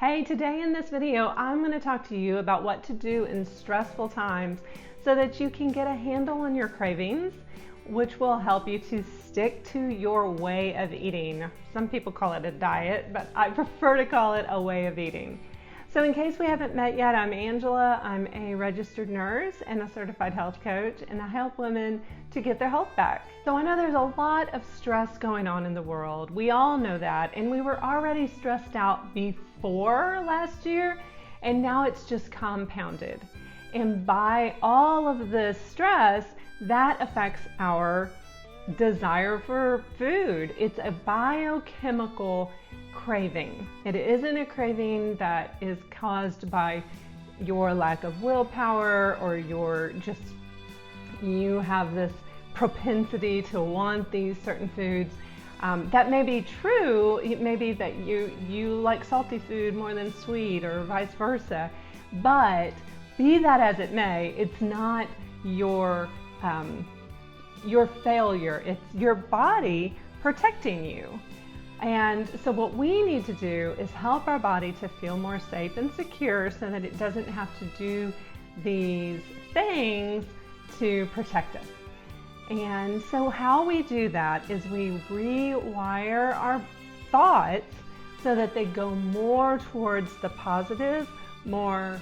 Hey, today in this video, I'm going to talk to you about what to do in stressful times so that you can get a handle on your cravings, which will help you to stick to your way of eating. Some people call it a diet, but I prefer to call it a way of eating. So in case we haven't met yet, I'm Angela. I'm a registered nurse and a certified health coach, and I help women to get their health back. So I know there's a lot of stress going on in the world. We all know that, and we were already stressed out before last year, and now it's just compounded. And by all of the stress, that affects our desire for food. It's a biochemical craving. It isn't a craving that is caused by your lack of willpower or you have this propensity to want these certain foods. That may be true. It may be that you like salty food more than sweet or vice versa. But be that as it may, it's not your failure. It's your body protecting you. And so what we need to do is help our body to feel more safe and secure so that it doesn't have to do these things to protect us. And so how we do that is we rewire our thoughts so that they go more towards the positive, more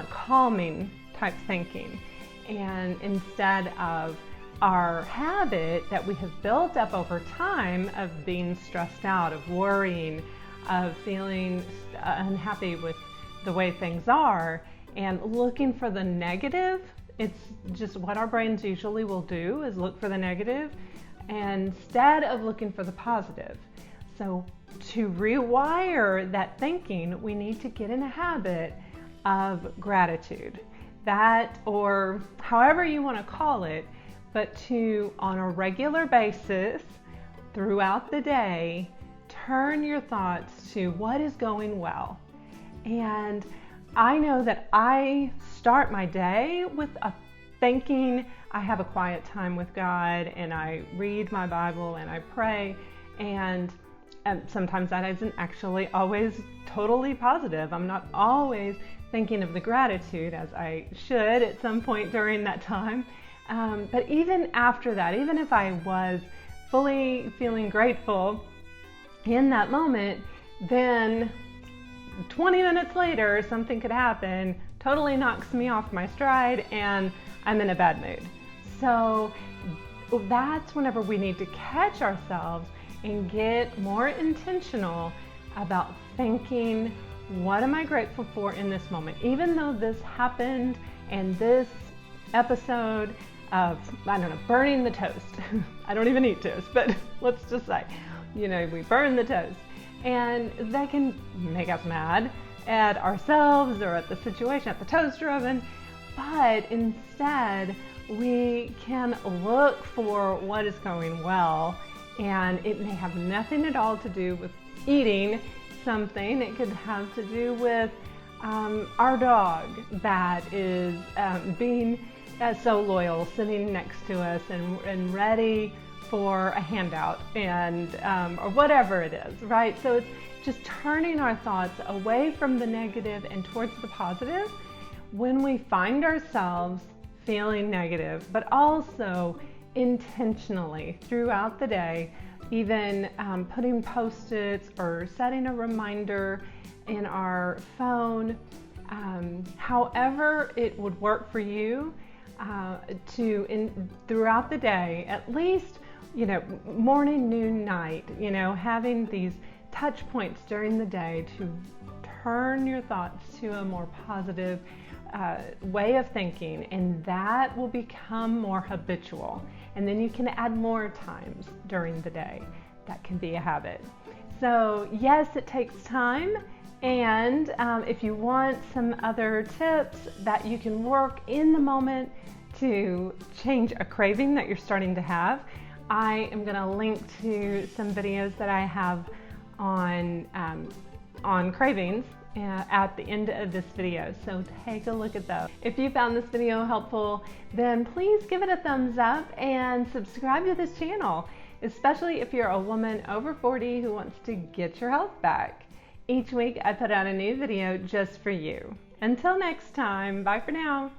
calming type thinking. And instead of our habit that we have built up over time of being stressed out, of worrying, of feeling unhappy with the way things are, and looking for the negative. It's just what our brains usually will do, is look for the negative instead of looking for the positive. So to rewire that thinking, we need to get in a habit of gratitude. That, or however you want to call it, but to, on a regular basis, throughout the day, turn your thoughts to what is going well. And I know that I start my day with a thinking. I have a quiet time with God, and I read my Bible, and I pray, and sometimes that isn't actually always totally positive. I'm not always thinking of the gratitude as I should at some point during that time. But even after that, even if I was fully feeling grateful in that moment, then 20 minutes later, something could happen, totally knocks me off my stride, and I'm in a bad mood. So that's whenever we need to catch ourselves and get more intentional about thinking, what am I grateful for in this moment? Even though this happened and this episode of, burning the toast. I don't even eat toast, but let's just say, we burn the toast. And that can make us mad at ourselves or at the situation, at the toaster oven. But instead, we can look for what is going well. And it may have nothing at all to do with eating something. It could have to do with our dog that is being so loyal, sitting next to us and ready for a handout, and or whatever it is, right? So it's just turning our thoughts away from the negative and towards the positive when we find ourselves feeling negative, but also intentionally throughout the day, even putting Post-its or setting a reminder in our phone, however it would work for you, throughout the day, at least, morning, noon, night, having these touch points during the day to turn your thoughts to a more positive way of thinking, and that will become more habitual. And then you can add more times during the day. That can be a habit. So yes, it takes time. And if you want some other tips that you can work in the moment to change a craving that you're starting to have, I am going to link to some videos that I have on cravings at the end of this video. So take a look at those. If you found this video helpful, then please give it a thumbs up and subscribe to this channel, especially if you're a woman over 40 who wants to get your health back. Each week I put out a new video just for you. Until next time, bye for now.